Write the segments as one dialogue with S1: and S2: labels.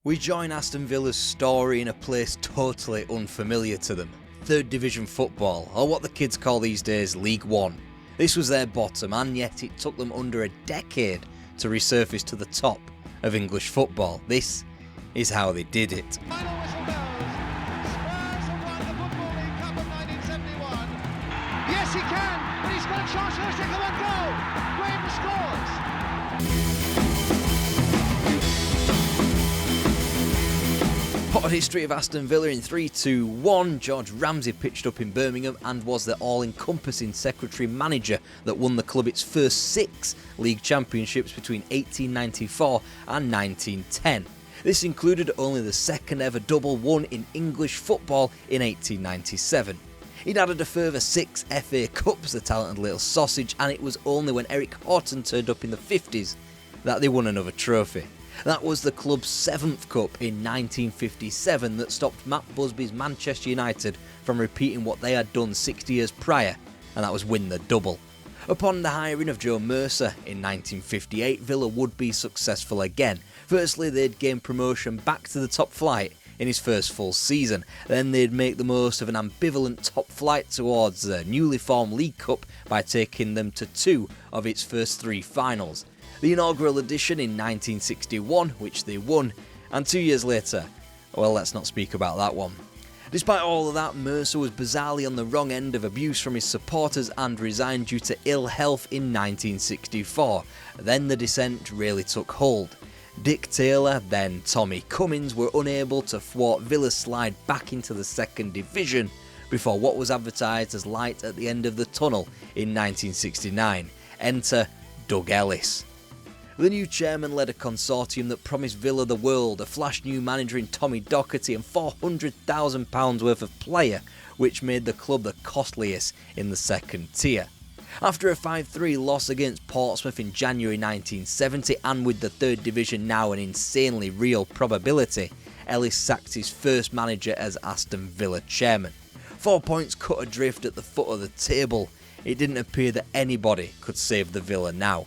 S1: We join Aston Villa's story in a place totally unfamiliar to them. Third Division football, or what the kids call these days League One. This was their bottom, and yet it took them under a decade to resurface to the top of English football. This is how they did it.
S2: Final whistle goes. Spurs have won the Football League Cup of 1971. Yes, he can, but he's got a chance for a second one goal. Graham scores.
S1: Potted history of Aston Villa in 3-2-1. George Ramsey pitched up in Birmingham and was the all-encompassing secretary-manager that won the club its first 6 league championships between 1894 and 1910. This included only the second ever double won in English football in 1897. He'd added a further 6 FA Cups, the talented little sausage, and it was only when Eric Horton turned up in the 50s that they won another trophy. That was the club's 7th cup in 1957 that stopped Matt Busby's Manchester United from repeating what they had done 60 years prior, and that was win the double. Upon the hiring of Joe Mercer in 1958, Villa would be successful again. Firstly, they'd gain promotion back to the top flight in his first full season. Then they'd make the most of an ambivalent top flight towards the newly formed League Cup by taking them to 2 of its first 3 finals. The inaugural edition in 1961, which they won, and 2 years later, well, let's not speak about that one. Despite all of that, Mercer was bizarrely on the wrong end of abuse from his supporters and resigned due to ill health in 1964. Then the descent really took hold. Dick Taylor, then Tommy Cummins, were unable to thwart Villa's slide back into the second division before what was advertised as light at the end of the tunnel in 1969. Enter Doug Ellis. The new chairman led a consortium that promised Villa the world, a flash new manager in Tommy Docherty and £400,000 worth of player, which made the club the costliest in the second tier. After a 5-3 loss against Portsmouth in January 1970, and with the third division now an insanely real probability, Ellis sacked his first manager as Aston Villa chairman. 4 points cut adrift at the foot of the table, it didn't appear that anybody could save the Villa now.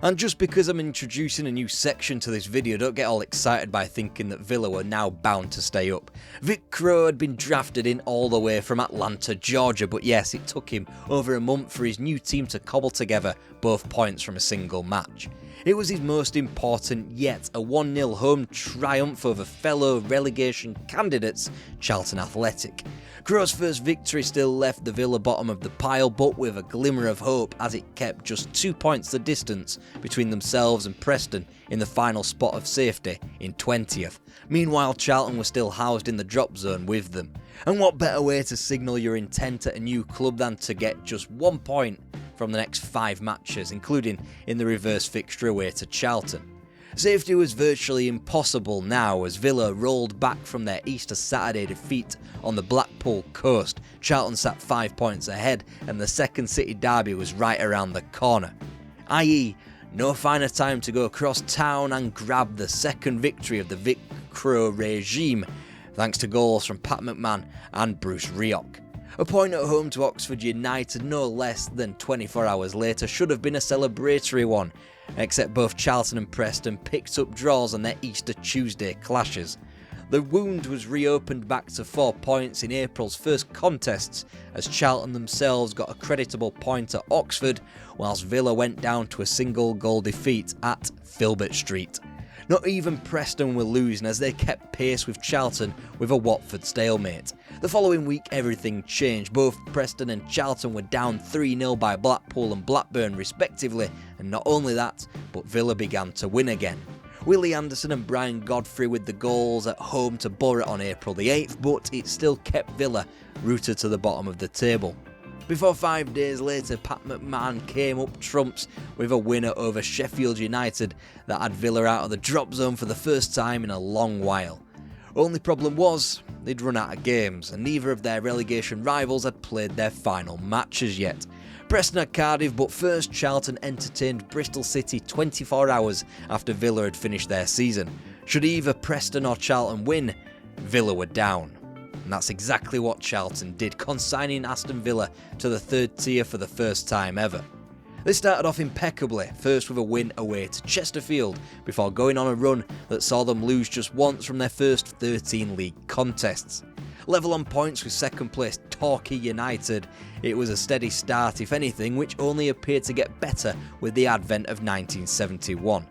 S1: And just because I'm introducing a new section to this video, don't get all excited by thinking that Villa were now bound to stay up. Vic Crowe had been drafted in all the way from Atlanta, Georgia, but yes, it took him over a month for his new team to cobble together both points from a single match. It was his most important yet, a 1-0 home triumph over fellow relegation candidates, Charlton Athletic. Crowe's first victory still left the Villa bottom of the pile, but with a glimmer of hope as it kept just 2 points the distance between themselves and Preston in the final spot of safety in 20th. Meanwhile, Charlton was still housed in the drop zone with them. And what better way to signal your intent at a new club than to get just 1 point from the next 5 matches, including in the reverse fixture away to Charlton. Safety was virtually impossible now as Villa rolled back from their Easter Saturday defeat on the Blackpool coast. Charlton sat 5 points ahead and the second City derby was right around the corner. I.e., no finer time to go across town and grab the second victory of the Vic Crowe regime, thanks to goals from Pat McMahon and Bruce Rioch. A point at home to Oxford United no less than 24 hours later should have been a celebratory one, except both Charlton and Preston picked up draws on their Easter Tuesday clashes. The wound was reopened back to 4 points in April's first contests as Charlton themselves got a creditable point at Oxford, whilst Villa went down to a single goal defeat at Filbert Street. Not even Preston were losing as they kept pace with Charlton with a Watford stalemate. The following week everything changed. Both Preston and Charlton were down 3-0 by Blackpool and Blackburn respectively, and not only that, but Villa began to win again. Willie Anderson and Brian Godfrey with the goals at home to Borough on April the 8th, but it still kept Villa rooted to the bottom of the table. Before 5 days later, Pat McMahon came up trumps with a winner over Sheffield United that had Villa out of the drop zone for the first time in a long while. Only problem was, they'd run out of games, and neither of their relegation rivals had played their final matches yet. Preston at Cardiff, but first Charlton entertained Bristol City 24 hours after Villa had finished their season. Should either Preston or Charlton win, Villa were down. And that's exactly what Charlton did, consigning Aston Villa to the third tier for the first time ever. They started off impeccably, first with a win away to Chesterfield, before going on a run that saw them lose just once from their first 13 league contests. Level on points with second place Torquay United, it was a steady start if anything, which only appeared to get better with the advent of 1971.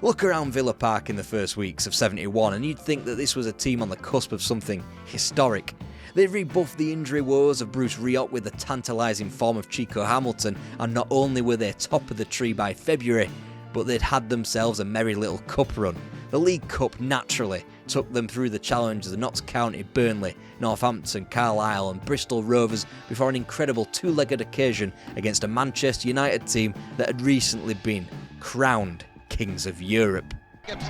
S1: Look around Villa Park in the first weeks of 71 and you'd think that this was a team on the cusp of something historic. They'd rebuffed the injury woes of Bruce Rioch with the tantalising form of Chico Hamilton, and not only were they top of the tree by February, but they'd had themselves a merry little cup run. The League Cup naturally took them through the challenges of Notts County, Burnley, Northampton, Carlisle and Bristol Rovers before an incredible two-legged occasion against a Manchester United team that had recently been crowned Kings of Europe.
S2: And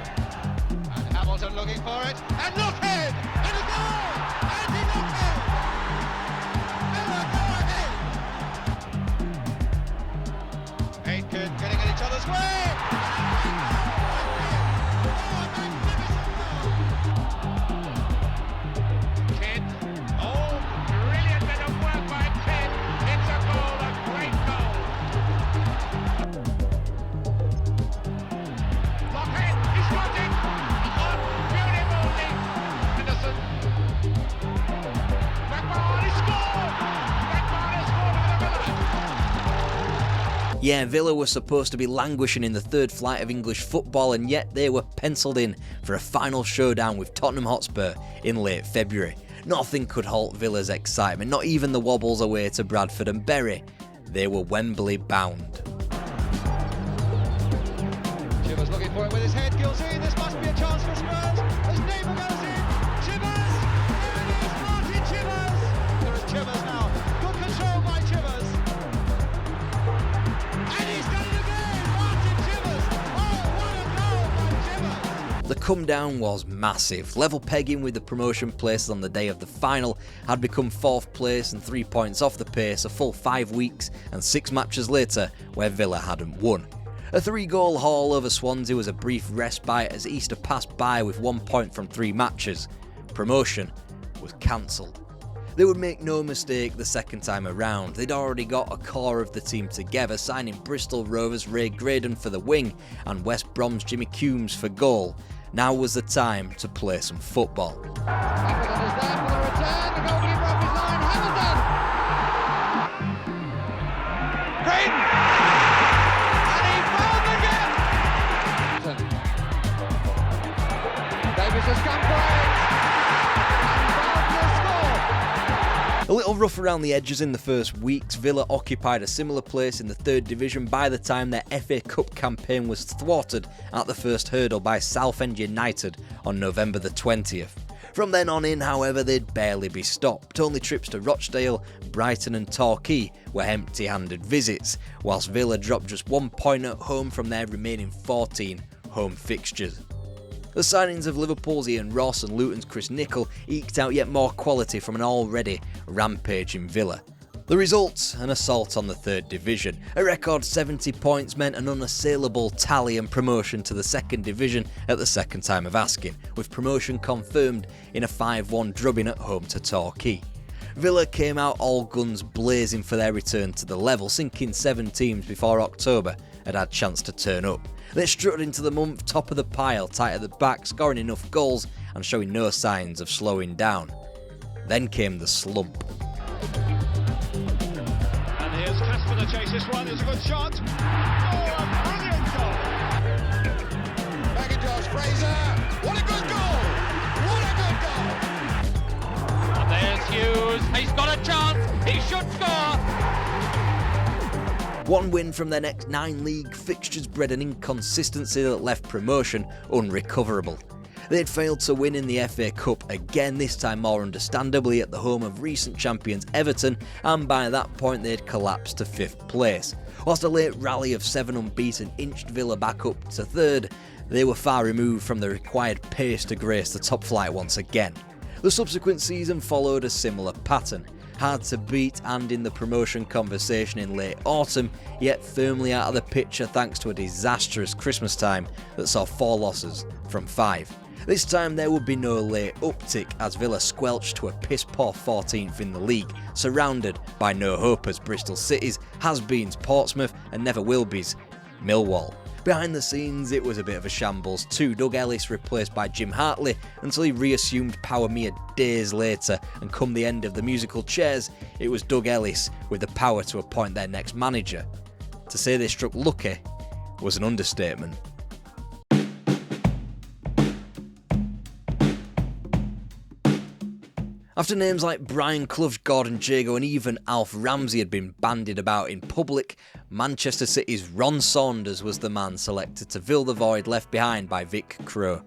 S2: Hamilton looking for it, and look in! And a goal! And he looked in! Villa go ahead! Aitken getting in each other's way! Kidd. Oh, brilliant bit of work by Kidd. It's a goal, a great goal. Lockhead, he's got it! Oh, beautifully! Henderson. McDouall, he scored! McDouall has scored for the Villa.
S1: Yeah, Villa were supposed to be languishing in the third flight of English football, and yet they were pencilled in for a final showdown with Tottenham Hotspur in late February. Nothing could halt Villa's excitement, not even the wobbles away to Bradford and Bury. They were Wembley bound.
S2: Chivers looking for it with his head, Gilsey. This must be a chance for Spurs. As Neighbour goes in. Chivers! There it is, Martin Chivers! There is Chivers now. Good control by Chivers. And he's done it again! Martin Chivers! Oh, what a goal by Chivers!
S1: The come down was massive. Level pegging with the promotion places on the day of the final had become 4th place and 3 points off the pace a full 5 weeks and 6 matches later where Villa hadn't won. A 3-goal haul over Swansea was a brief respite as Easter passed by with 1 point from 3 matches. Promotion was cancelled. They would make no mistake the second time around. They'd already got a core of the team together, signing Bristol Rovers' Ray Graydon for the wing and West Brom's Jimmy Coombs for goal. Now was the time to play some football.
S2: Hamilton is there for the return. The goalkeeper up his line. Hamilton! Graydon! And he found the gap! Davis has come for it!
S1: A little rough around the edges in the first weeks, Villa occupied a similar place in the 3rd division by the time their FA Cup campaign was thwarted at the first hurdle by Southend United on November the 20th. From then on in, however, they'd barely be stopped. Only trips to Rochdale, Brighton and Torquay were empty-handed visits, whilst Villa dropped just 1 point at home from their remaining 14 home fixtures. The signings of Liverpool's Ian Ross and Luton's Chris Nicol eked out yet more quality from an already rampaging Villa. The results, an assault on the 3rd division. A record 70 points meant an unassailable tally and promotion to the 2nd division at the second time of asking, with promotion confirmed in a 5-1 drubbing at home to Torquay. Villa came out all guns blazing for their return to the level, sinking 7 teams before October had had chance to turn up. They strutted into the month top of the pile, tight at the back, scoring enough goals and showing no signs of slowing down. Then came the slump.
S2: And here's Casper to chase this one. It's a good shot. Oh, a brilliant goal. Back into Josh Fraser. What a good goal. What a good goal.
S3: And there's Hughes. He's got a chance. He should score.
S1: One win from their next 9 league fixtures bred an inconsistency that left promotion unrecoverable. They'd failed to win in the FA Cup again, this time more understandably at the home of recent champions Everton, and by that point they'd collapsed to 5th place. Whilst a late rally of 7 unbeaten inched Villa back up to 3rd, they were far removed from the required pace to grace the top flight once again. The subsequent season followed a similar pattern. Hard to beat and in the promotion conversation in late autumn, yet firmly out of the picture thanks to a disastrous Christmas time that saw 4 losses from 5. This time there would be no late uptick as Villa squelched to a piss-poor 14th in the league, surrounded by no hope as Bristol City's has-beens Portsmouth and never will-be's Millwall. Behind the scenes, it was a bit of a shambles too. Doug Ellis replaced by Jim Hartley until he reassumed power mere days later, and come the end of the musical chairs, it was Doug Ellis with the power to appoint their next manager. To say they struck lucky was an understatement. After names like Brian Clough, Gordon Jago and even Alf Ramsey had been bandied about in public, Manchester City's Ron Saunders was the man selected to fill the void left behind by Vic Crowe.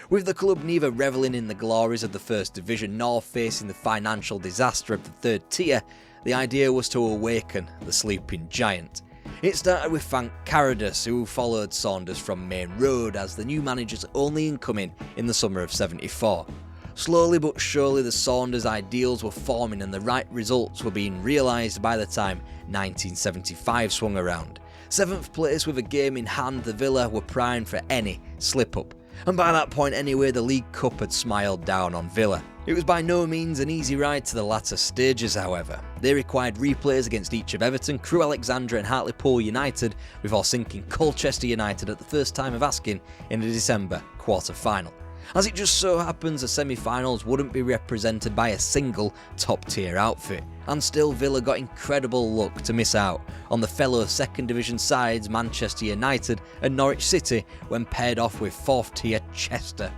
S1: With the club neither revelling in the glories of the First Division nor facing the financial disaster of the third tier, the idea was to awaken the sleeping giant. It started with Frank Carradus, who followed Saunders from Main Road as the new manager's only incoming in the summer of '74. Slowly but surely the Saunders ideals were forming and the right results were being realised by the time 1975 swung around. 7th place with a game in hand, the Villa were primed for any slip-up. And by that point anyway, the League Cup had smiled down on Villa. It was by no means an easy ride to the latter stages, however. They required replays against each of Everton, Crewe Alexandra and Hartlepool United before sinking Colchester United at the first time of asking in the December quarter-final. As it just so happens, the semi-finals wouldn't be represented by a single top-tier outfit, and still Villa got incredible luck to miss out on the fellow second division sides Manchester United and Norwich City when paired off with 4th-tier Chester.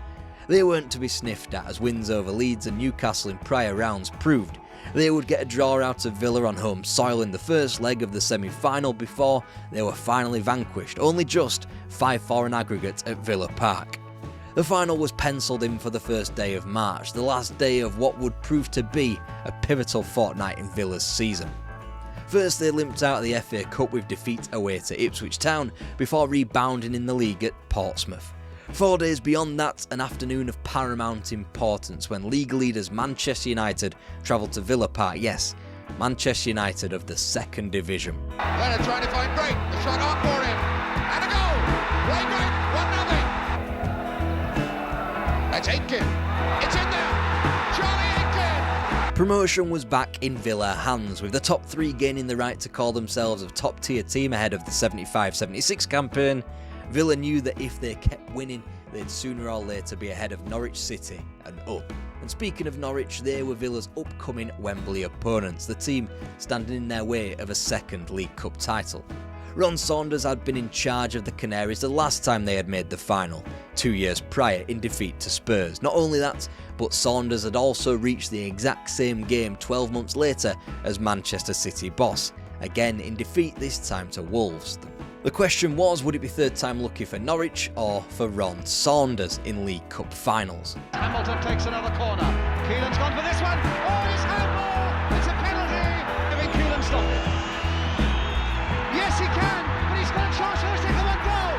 S1: They weren't to be sniffed at, as wins over Leeds and Newcastle in prior rounds proved. They would get a draw out of Villa on home soil in the first leg of the semi-final before they were finally vanquished, only just 5-4 in aggregate at Villa Park. The final was pencilled in for the first day of March, the last day of what would prove to be a pivotal fortnight in Villa's season. First, they limped out of the FA Cup with defeat away to Ipswich Town before rebounding in the league at Portsmouth. 4 days beyond that, an afternoon of paramount importance when league leaders Manchester United travelled to Villa Park. Yes, Manchester United of the second division.
S2: Leonard trying to find Great, the shot on for him, and a goal! Ray Great, 1-0. That's Aitken. It's in there. Charlie Aitken.
S1: Promotion was back in Villa hands, with the top 3 gaining the right to call themselves a top-tier team ahead of the 75-76 campaign. Villa knew that if they kept winning, they'd sooner or later be ahead of Norwich City and up. And speaking of Norwich, they were Villa's upcoming Wembley opponents, the team standing in their way of a second League Cup title. Ron Saunders had been in charge of the Canaries the last time they had made the final, 2 years prior in defeat to Spurs. Not only that, but Saunders had also reached the exact same game 12 months later as Manchester City boss, again in defeat, this time to Wolves. The question was, would it be third time lucky for Norwich or for Ron Saunders in League Cup finals?
S2: Hamilton takes another corner. Keelan's gone for this one. Oh, he's handball! It's a penalty! Giving Keelan stop it. Yes, he can, but he's got a chance for a second one goal.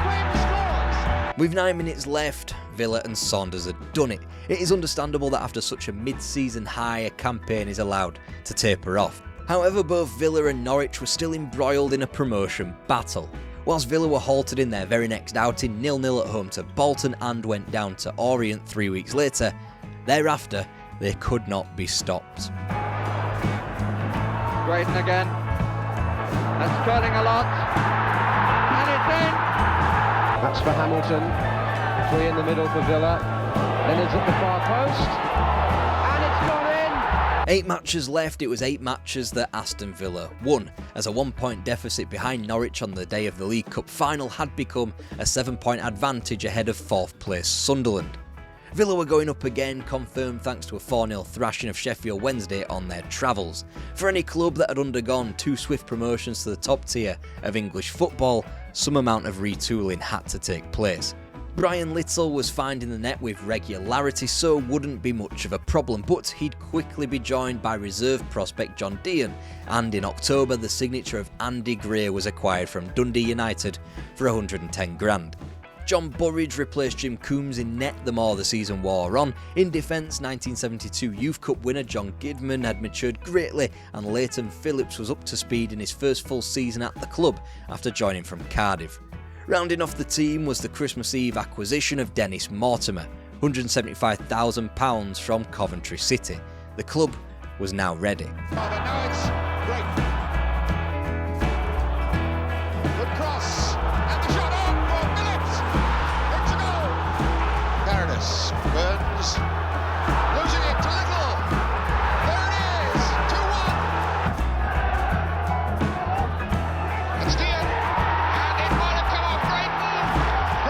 S2: Wayne scores.
S1: With 9 minutes left, Villa and Saunders had done it. It is understandable that after such a mid-season high, a campaign is allowed to taper off. However, both Villa and Norwich were still embroiled in a promotion battle. Whilst Villa were halted in their very next outing 0-0 at home to Bolton and went down to Orient 3 weeks later, thereafter they could not be stopped.
S4: Drayton again, and Sterling a lot, and it's in! That's for Hamilton, 3 in the middle for Villa, Leonard's at the far post, and it's gone in!
S1: 8 matches left. It was 8 matches that Aston Villa won, as a 1-point deficit behind Norwich on the day of the League Cup final had become a 7-point advantage ahead of 4th place Sunderland. Villa were going up again, confirmed thanks to a 4-0 thrashing of Sheffield Wednesday on their travels. For any club that had undergone 2 swift promotions to the top tier of English football, some amount of retooling had to take place. Brian Little was finding the net with regularity, so wouldn't be much of a problem, but he'd quickly be joined by reserve prospect John Dean, and in October the signature of Andy Gray was acquired from Dundee United for 110 grand. John Burridge replaced Jim Coombs in net the more the season wore on. In defence, 1972 Youth Cup winner John Gidman had matured greatly, and Leighton Phillips was up to speed in his first full season at the club after joining from Cardiff. Rounding off the team was the Christmas Eve acquisition of Dennis Mortimer, £175,000 from Coventry City. The club was now ready.
S2: Oh, but now it's Great.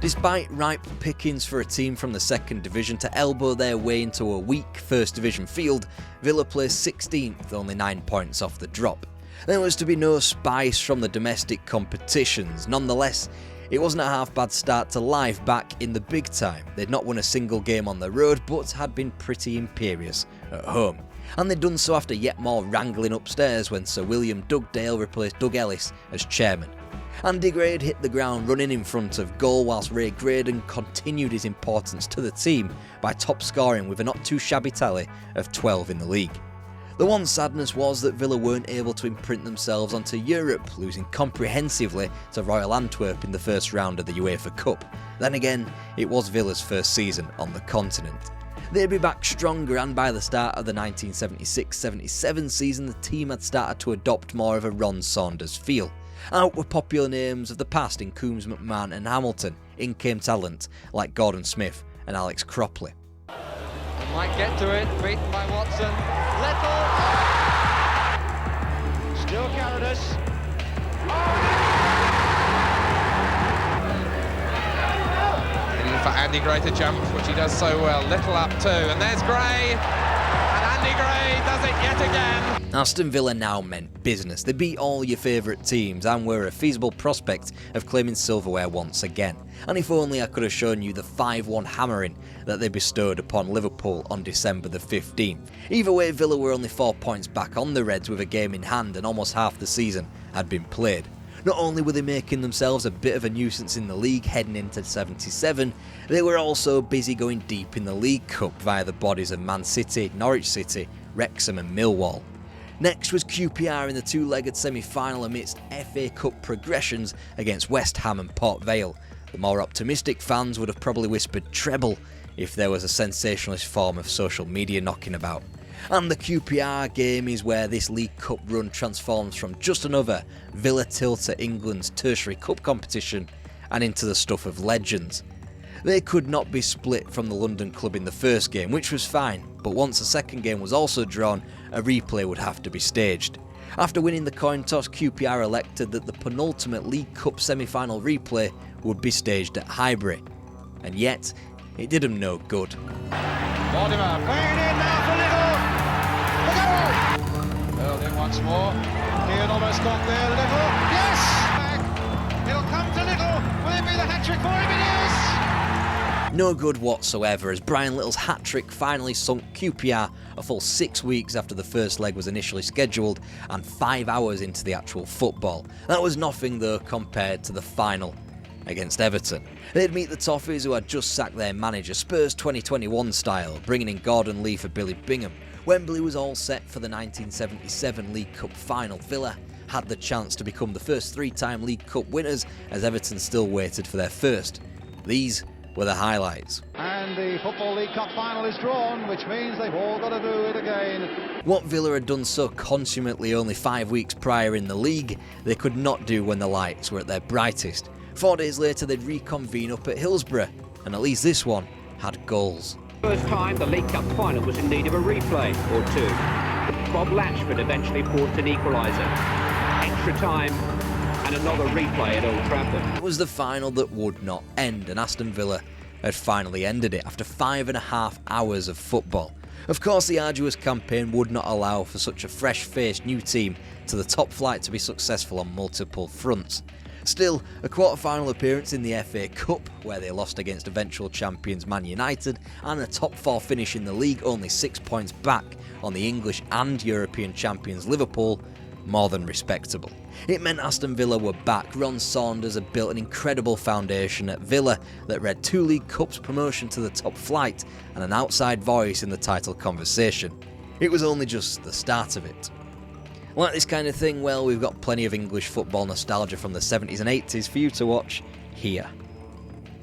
S1: Despite ripe pickings for a team from the second division to elbow their way into a weak first division field, Villa placed 16th, only 9 points off the drop. There was to be no spice from the domestic competitions. Nonetheless, it wasn't a half bad start to life back in the big time. They'd not won a single game on the road, but had been pretty imperious at home. And they'd done so after yet more wrangling upstairs when Sir William Dugdale replaced Doug Ellis as chairman. Andy Gray had hit the ground running in front of goal, whilst Ray Graydon continued his importance to the team by top scoring with a not too shabby tally of 12 in the league. The one sadness was that Villa weren't able to imprint themselves onto Europe, losing comprehensively to Royal Antwerp in the first round of the UEFA Cup. Then again, it was Villa's first season on the continent. They'd be back stronger, and by the start of the 1976-77 season the team had started to adopt more of a Ron Saunders feel. Out were popular names of the past in Coombs, McMahon and Hamilton. In came talent like Gordon Smith and Alex Cropley.
S4: Might get to it, beaten by Watson. Little! Still Carradus.
S5: Looking for Andy Gray to jump, which he does so well. Little up too, and there's Gray. And Andy Gray does it yet again.
S1: Aston Villa now meant business. They beat all your favourite teams and were a feasible prospect of claiming silverware once again. And if only I could have shown you the 5-1 hammering that they bestowed upon Liverpool on December the 15th. Either way, Villa were only 4 points back on the Reds with a game in hand, and almost half the season had been played. Not only were they making themselves a bit of a nuisance in the league heading into 77, they were also busy going deep in the League Cup via the bodies of Man City, Norwich City, Wrexham and Millwall. Next was QPR in the two-legged semi-final amidst FA Cup progressions against West Ham and Port Vale. The more optimistic fans would have probably whispered treble if there was a sensationalist form of social media knocking about. And the QPR game is where this League Cup run transforms from just another Villa tilt to England's tertiary cup competition and into the stuff of legends. They could not be split from the London club in the first game, which was fine, but once the second game was also drawn, a replay would have to be staged. After winning the coin toss, QPR elected that the penultimate League Cup semi-final replay would be staged at Highbury. And yet, it did them no good.
S2: Mortimer playing in now for Little. Hurled in once more. Keane almost got there. Little. Yes! Back. It'll come to Little. Will it be the hat-trick for him? It is!
S1: No good whatsoever, as Brian Little's hat-trick finally sunk QPR a full 6 weeks after the first leg was initially scheduled and 5 hours into the actual football. That was nothing though compared to the final against Everton. They'd meet the Toffees, who had just sacked their manager, Spurs 2021 style, bringing in Gordon Lee for Billy Bingham. Wembley was all set for the 1977 League Cup final. Villa had the chance to become the first 3-time League Cup winners, as Everton still waited for their first. These were the highlights.
S2: And the Football League Cup final is drawn, which means they've all got to do it again.
S1: What Villa had done so consummately only 5 weeks prior in the league, they could not do when the lights were at their brightest. 4 days later they'd reconvene up at Hillsborough, and at least this one had goals.
S6: First time the League Cup final was in need of a replay or two. Bob Latchford eventually forced an equaliser. Extra time and another replay at Old Trafford.
S1: It was the final that would not end, and Aston Villa had finally ended it after 5.5 hours of football. Of course, the arduous campaign would not allow for such a fresh-faced new team to the top flight to be successful on multiple fronts. Still, a quarter-final appearance in the FA Cup, where they lost against eventual champions Man United, and a top 4 finish in the league, only 6 points back on the English and European champions Liverpool, more than respectable. It meant Aston Villa were back. Ron Saunders had built an incredible foundation at Villa that read 2 League Cups, promotion to the top flight, and an outside voice in the title conversation. It was only just the start of it. Like this kind of thing? Well, we've got plenty of English football nostalgia from the 70s and 80s for you to watch here.